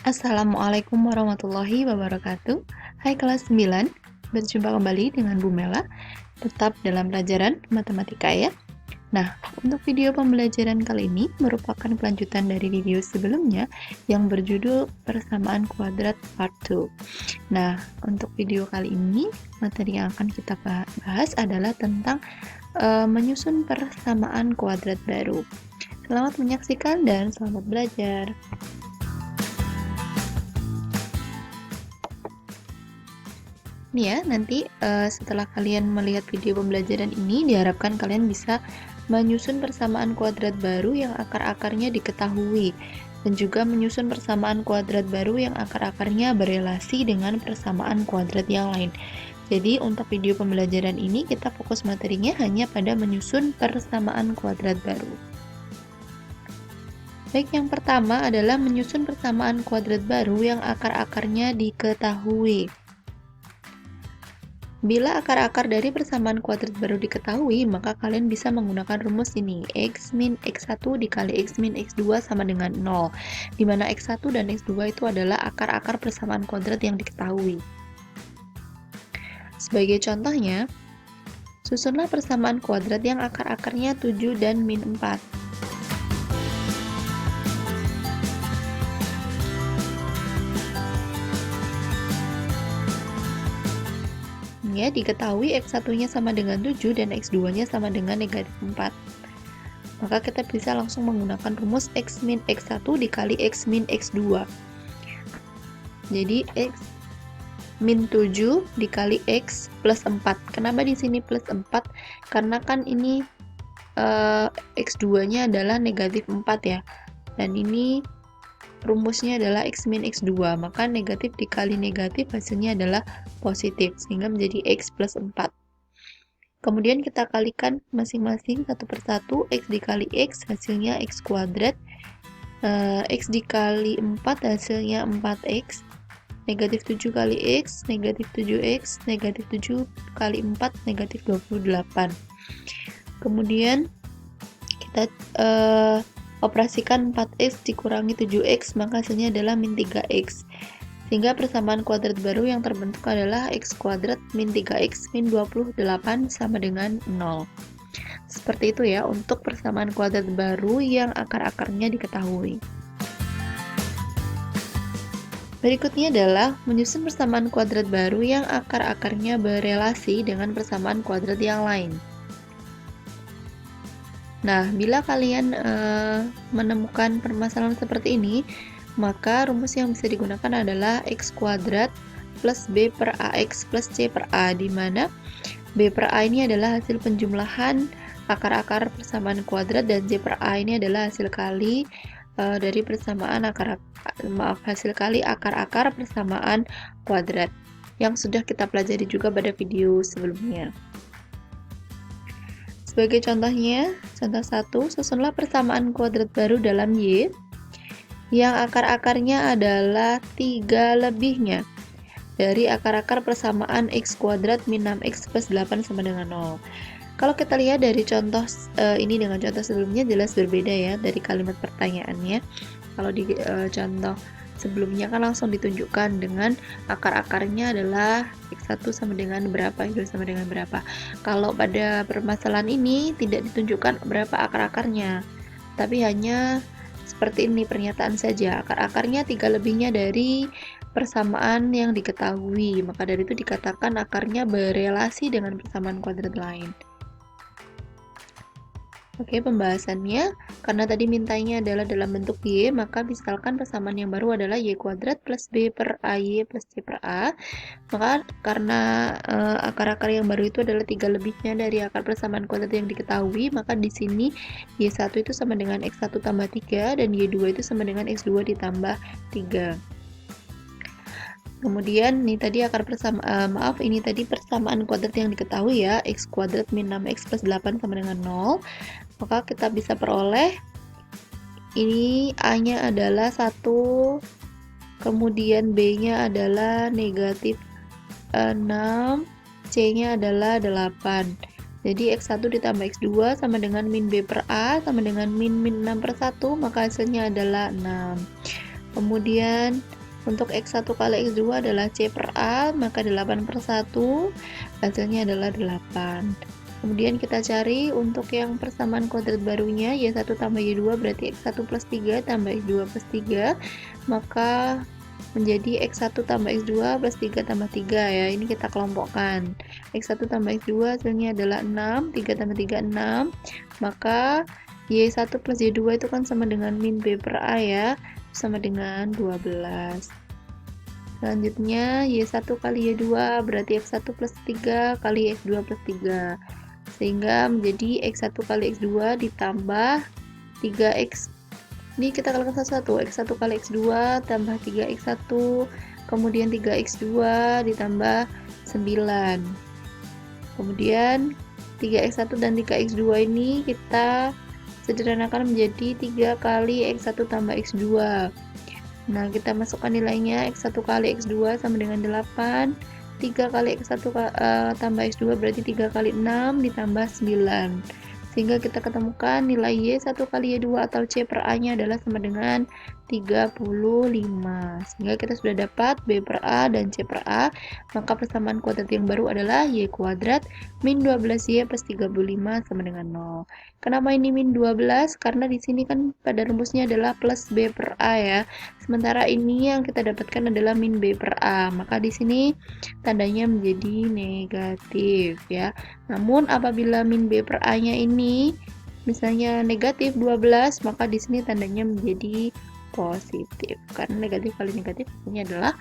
Assalamualaikum warahmatullahi wabarakatuh. Hai kelas 9, berjumpa kembali dengan Bu Mela, tetap dalam pelajaran matematika ya. Nah, untuk video pembelajaran kali ini merupakan kelanjutan dari video sebelumnya yang berjudul Persamaan Kuadrat Part 2. Nah, untuk video kali ini, materi yang akan kita bahas adalah tentang menyusun persamaan kuadrat baru. Selamat menyaksikan dan selamat belajar. Nih ya, nanti setelah kalian melihat video pembelajaran ini, diharapkan kalian bisa menyusun persamaan kuadrat baru yang akar-akarnya diketahui, dan juga menyusun persamaan kuadrat baru yang akar-akarnya berelasi dengan persamaan kuadrat yang lain. Jadi untuk video pembelajaran ini kita fokus materinya hanya pada menyusun persamaan kuadrat baru. Baik, yang pertama adalah menyusun persamaan kuadrat baru yang akar-akarnya diketahui. Bila akar-akar dari persamaan kuadrat baru diketahui, maka kalian bisa menggunakan rumus ini. X min X1 dikali X min X2 sama dengan 0, di mana X1 dan X2 itu adalah akar-akar persamaan kuadrat yang diketahui. Sebagai contohnya, susunlah persamaan kuadrat yang akar-akarnya 7 dan min 4. Ya, diketahui X1-nya sama dengan 7 dan X2-nya sama dengan negatif 4. Maka kita bisa langsung menggunakan rumus X min X1 dikali X min X2. Jadi X min 7 dikali X plus 4. Kenapa di sini plus 4? Karena kan ini X2-nya adalah negatif 4 ya. Dan ini rumusnya adalah X min X2, maka negatif dikali negatif hasilnya adalah positif, sehingga menjadi X plus 4. Kemudian kita kalikan masing-masing satu persatu, X dikali X hasilnya X kuadrat, X dikali 4 hasilnya 4X, negatif 7 kali X, negatif 7X, negatif 7 kali 4, negatif 28. Kemudian kita operasikan 4x dikurangi 7x, maka hasilnya adalah min 3x. Sehingga persamaan kuadrat baru yang terbentuk adalah x kuadrat min 3x min 28 sama dengan 0. Seperti itu ya untuk persamaan kuadrat baru yang akar-akarnya diketahui. Berikutnya adalah menyusun persamaan kuadrat baru yang akar-akarnya berelasi dengan persamaan kuadrat yang lain. Nah, bila kalian menemukan permasalahan seperti ini, maka rumus yang bisa digunakan adalah x kuadrat plus b per ax plus c per a, di mana b per a ini adalah hasil penjumlahan akar-akar persamaan kuadrat dan c per a ini adalah hasil kali dari persamaan hasil kali akar-akar persamaan kuadrat yang sudah kita pelajari juga pada video sebelumnya. Sebagai contohnya, contoh 1, susunlah persamaan kuadrat baru dalam Y yang akar-akarnya adalah 3 lebihnya dari akar-akar persamaan X kuadrat min 6X plus 8 sama dengan 0. Kalau kita lihat dari contoh ini dengan contoh sebelumnya jelas berbeda ya dari kalimat pertanyaannya. Kalau di contoh sebelumnya kan langsung ditunjukkan dengan akar-akarnya adalah X1 sama dengan berapa, Y2 sama dengan berapa. Kalau pada permasalahan ini tidak ditunjukkan berapa akar-akarnya, tapi hanya seperti ini pernyataan saja. Akar-akarnya 3 lebihnya dari persamaan yang diketahui, maka dari itu dikatakan akarnya berelasi dengan persamaan kuadrat lain. Oke, pembahasannya, karena tadi mintanya adalah dalam bentuk Y, maka misalkan persamaan yang baru adalah Y kuadrat plus B per AY plus C per A. Maka karena akar-akar yang baru itu adalah 3 lebihnya dari akar persamaan kuadrat yang diketahui, maka di sini Y1 itu sama dengan X1 tambah 3, dan Y2 itu sama dengan X2 ditambah 3. Kemudian ini tadi ini tadi persamaan kuadrat yang diketahui ya, X kuadrat min 6X plus 8 sama dengan 0. Maka kita bisa peroleh ini A-nya adalah 1, kemudian B-nya adalah negatif 6, C-nya adalah 8. Jadi X1 ditambah X2 sama dengan min B per A sama dengan min 6 per 1, maka hasilnya adalah 6. Kemudian Untuk X1 kali X2 adalah C per A, maka 8 per 1, hasilnya adalah 8. Kemudian kita cari untuk yang persamaan kuadrat barunya, Y1 tambah Y2 berarti X1 plus 3 tambah X2 plus 3, maka menjadi X1 tambah X2 plus 3 tambah 3 ya, ini kita kelompokkan. X1 tambah X2 hasilnya adalah 6, 3 tambah 3, 6, maka Y1 plus Y2 itu kan sama dengan min B per A ya, sama dengan 12. Selanjutnya Y1 kali Y2 berarti X1 plus 3 kali X2 plus 3, sehingga menjadi X1 kali X2 ditambah 3X. Ini kita kalikan satu-satu, X1 kali X2 tambah 3X1, kemudian 3X2 ditambah 9. Kemudian 3X1 dan 3X2 ini kita sederhanakan menjadi 3 kali X1 tambah X2. Nah, kita masukkan nilainya, X1 kali X2 sama dengan 8, 3 kali X1 tambah X2 berarti 3 kali 6 ditambah 9. Sehingga kita ketemukan nilai Y1 kali Y2 atau C per A nya adalah sama dengan 35. Sehingga kita sudah dapat B per A dan C per A, maka persamaan kuadrat yang baru adalah Y kuadrat min 12Y plus 35 sama dengan 0. Kenapa ini min 12? Karena di sini kan pada rumusnya adalah plus B per A ya. Sementara ini yang kita dapatkan adalah min B per A, maka di sini tandanya menjadi negatif ya. Namun apabila min B per A-nya ini misalnya negatif 12, maka di sini tandanya menjadi positif. Karena negatif kali negatif ini adalah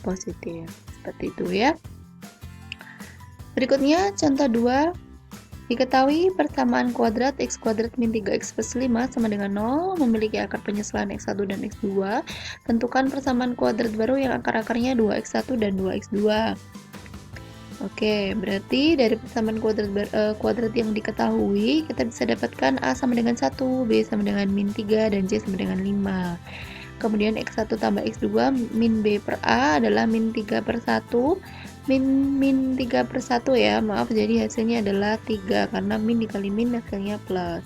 positif. Seperti itu ya. Berikutnya contoh 2. Diketahui persamaan kuadrat X kuadrat min 3X plus 5 sama dengan 0 memiliki akar penyesuaian X1 dan X2. Tentukan persamaan kuadrat baru yang akar-akarnya 2X1 dan 2X2. Oke, berarti dari persamaan kuadrat yang diketahui, kita bisa dapatkan A sama dengan 1, B sama dengan min 3, dan C sama dengan 5. Kemudian X1 tambah X2, min B per A adalah min 3 per 1, min 3 per 1 ya, maaf, jadi hasilnya adalah 3, karena min dikali min hasilnya plus.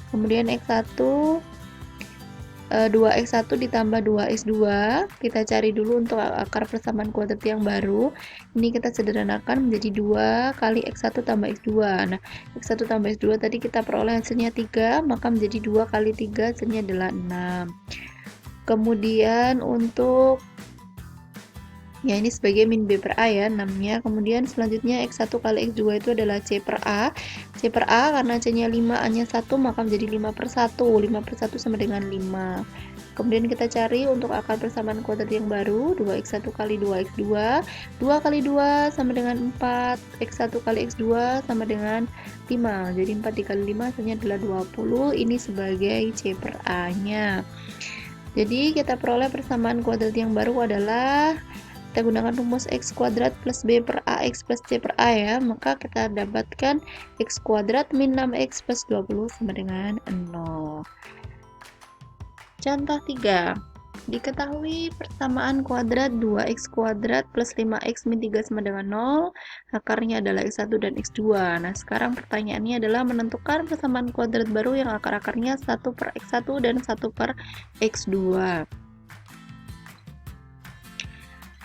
Kemudian X1, 2X1 ditambah 2X2, kita cari dulu untuk akar persamaan kuadrat yang baru. Ini kita sederhanakan menjadi 2 kali X1 tambah X2. Nah, X1 tambah X2 tadi kita peroleh hasilnya 3, maka menjadi 2 kali 3 hasilnya adalah 6. Kemudian untuk ya ini sebagai min B per A ya, 6-nya. Kemudian selanjutnya X1 kali X2 itu adalah C per A. C per A karena C-nya 5, A-nya 1, maka menjadi 5 per 1. 5 per 1 sama dengan 5. Kemudian kita cari untuk akar persamaan kuadrat yang baru, 2X1 kali 2X2. 2 kali 2 sama dengan 4. X1 kali X2 sama dengan 5. Jadi 4 dikali 5 hasilnya adalah 20. Ini sebagai C per A-nya. Jadi kita peroleh persamaan kuadrat yang baru adalah kita gunakan rumus X kuadrat plus B per AX plus C per A ya, maka kita dapatkan X kuadrat min 6X plus 20 sama dengan 0. Contoh 3. Diketahui persamaan kuadrat 2X kuadrat plus 5X min 3 sama dengan 0, akarnya adalah X1 dan X2. Nah, sekarang pertanyaannya adalah menentukan persamaan kuadrat baru yang akar-akarnya 1 per X1 dan 1 per X2.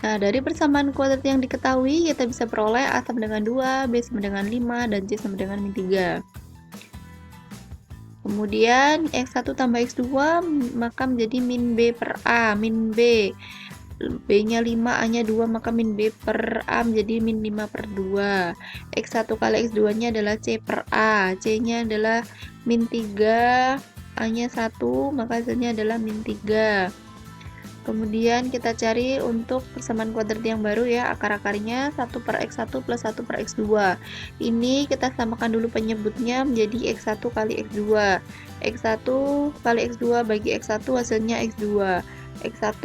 Nah, dari persamaan kuadrat yang diketahui, kita bisa peroleh A sama dengan 2, B sama dengan 5, dan C sama dengan min 3. Kemudian X1 tambah X2, maka menjadi min B per A, min B. B-nya 5, A-nya 2, maka min B per A menjadi min 5 per 2. X1 kali X2-nya adalah C per A. C-nya adalah min 3, A-nya 1, maka hasilnya adalah min 3. Kemudian kita cari untuk persamaan kuadrat yang baru ya, akar-akarnya 1 per X1 plus 1 per X2. Ini kita samakan dulu penyebutnya menjadi X1 kali X2. X1 kali X2 bagi X1 hasilnya X2. X1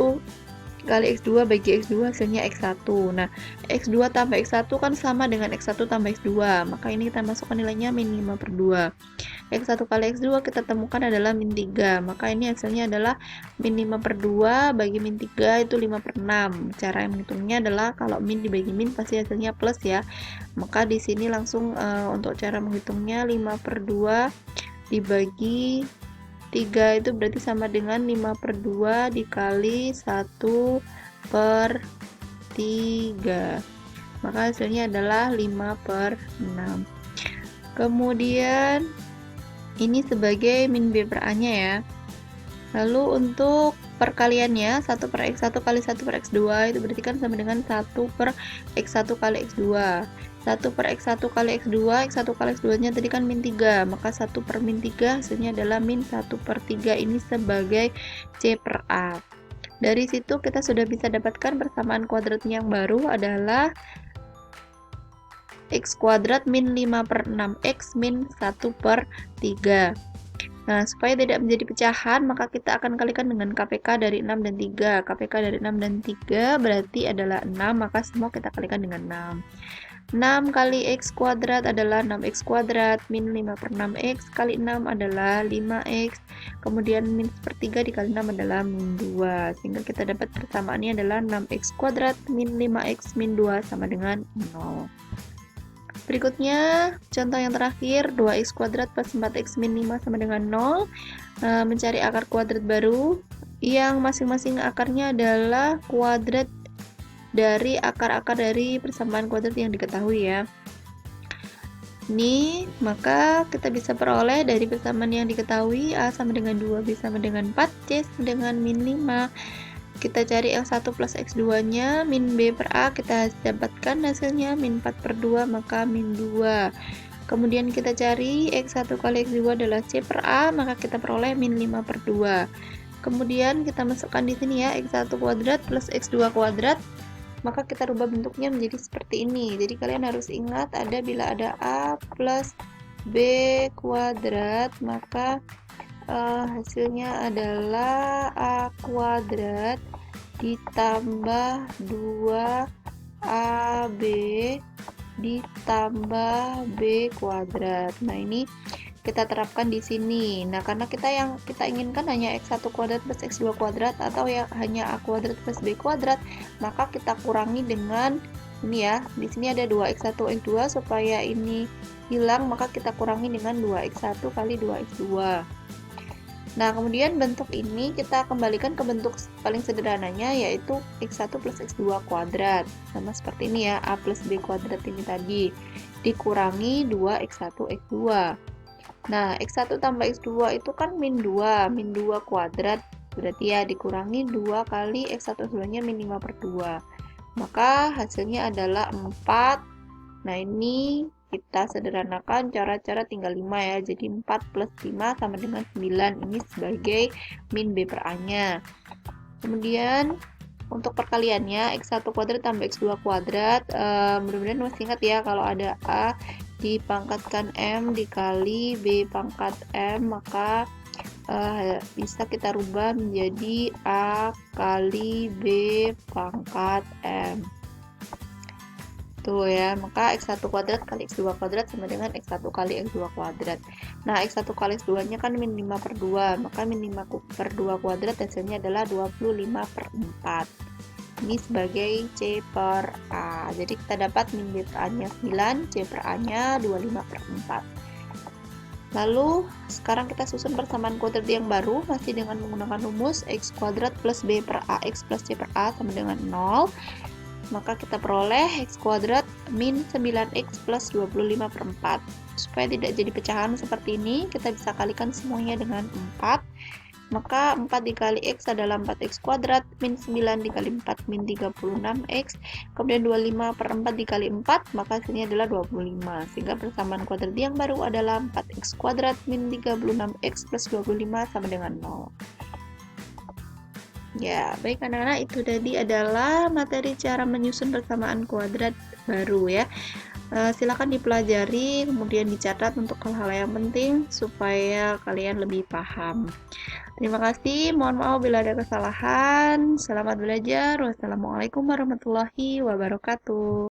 kali X2 bagi X2 hasilnya X1. Nah, X2 tambah X1 kan sama dengan X1 tambah X2, maka ini kita masukkan nilainya min 5 per 2. X1 kali X2 kita temukan adalah min 3, maka ini hasilnya adalah min 5 per 2 bagi min 3 itu 5 per 6. Cara yang menghitungnya adalah kalau min dibagi min pasti hasilnya plus ya, maka di sini langsung untuk cara menghitungnya 5 per 2 dibagi 3 itu berarti sama dengan 5 per 2 dikali 1 per 3. Maka hasilnya adalah 5/6. Kemudian ini sebagai min B per A-nya ya. Lalu untuk perkaliannya 1/x1 kali 1/x2 itu berarti kan sama dengan 1/x1 kali x2. 1/x1 kali x2, x1 kali x2-nya tadi kan min 3, maka 1/min3 hasilnya adalah min 1/3. Ini sebagai C per A. Dari situ kita sudah bisa dapatkan persamaan kuadratnya yang baru adalah x kuadrat min 5/6 x min 1/3. Nah, supaya tidak menjadi pecahan, maka kita akan kalikan dengan KPK dari 6 dan 3. KPK dari 6 dan 3 berarti adalah 6, maka semua kita kalikan dengan 6. 6 kali x kuadrat adalah 6x kuadrat, min 5/6x kali 6 adalah 5x, kemudian min 1/3 dikali 6 adalah min 2, sehingga kita dapat persamaannya adalah 6x kuadrat min 5x min 2 sama dengan 0. Berikutnya, contoh yang terakhir, 2x kuadrat plus 4x min 5 sama dengan 0. Mencari akar kuadrat baru, yang masing-masing akarnya adalah kuadrat dari akar-akar dari persamaan kuadrat yang diketahui ya. Ini, maka kita bisa peroleh dari persamaan yang diketahui, A sama dengan 2, B sama dengan 4, C sama dengan min 5. Kita cari L1 plus X2-nya, min B per A, kita dapatkan hasilnya min 4/2, maka min 2. Kemudian kita cari X1 kali X2 adalah C per A, maka kita peroleh min 5/2. Kemudian kita masukkan di sini ya, X1 kuadrat plus X2 kuadrat, maka kita rubah bentuknya menjadi seperti ini. Jadi kalian harus ingat, bila ada A plus B kuadrat, maka hasilnya adalah A kuadrat ditambah 2AB ditambah B kuadrat. Nah, ini kita terapkan di sini. Nah, karena yang kita inginkan hanya x1 kuadrat plus x2 kuadrat atau ya hanya a kuadrat plus b kuadrat, maka kita kurangi dengan ini ya. Di sini ada 2x1 x2, supaya ini hilang maka kita kurangi dengan 2x1 kali 2x2. Nah, kemudian bentuk ini kita kembalikan ke bentuk paling sederhananya, yaitu x1 plus x2 kuadrat. Sama seperti ini ya, a plus b kuadrat ini tadi. Dikurangi 2x1 x2. Nah, x1 tambah x2 itu kan min 2 kuadrat. Berarti ya dikurangi 2 kali x1 x2-nya min 5/2. Maka hasilnya adalah 4. Nah, ini kita sederhanakan, cara-cara tinggal 5 ya. Jadi 4 plus 5 sama dengan 9. Ini sebagai min B per A-nya. Kemudian untuk perkaliannya, x1 kuadrat tambah x2 kuadrat, mudah-mudahan masih ingat ya, kalau ada A dipangkatkan M dikali B pangkat M, maka bisa kita rubah menjadi A kali B pangkat M. Tuh ya, maka x1 kuadrat kali x2 kuadrat sama dengan x1 kali x2 kuadrat. Nah, x1 kali x2-nya kan min 5/2, maka min 5/2 kuadrat hasilnya adalah 25/4. Ini sebagai C per A. Jadi kita dapat min B per A-nya 9, C per A-nya 25/4. Lalu, sekarang kita susun persamaan kuadrat yang baru, masih dengan menggunakan rumus x kuadrat plus B per AX plus C per A sama dengan 0. Maka kita peroleh x kuadrat min 9x plus 25/4. Supaya tidak jadi pecahan seperti ini, kita bisa kalikan semuanya dengan 4. Maka 4 dikali x adalah 4x kuadrat, min 9 dikali 4 min 36x, kemudian 25/4 dikali 4, maka hasilnya adalah 25. Sehingga persamaan kuadrat yang baru adalah 4x kuadrat min 36x plus 25 sama dengan 0. Ya, baik anak-anak, itu tadi adalah materi cara menyusun persamaan kuadrat baru ya. Silakan dipelajari, kemudian dicatat untuk hal-hal yang penting supaya kalian lebih paham. Terima kasih, mohon maaf bila ada kesalahan. Selamat belajar. Wassalamualaikum warahmatullahi wabarakatuh.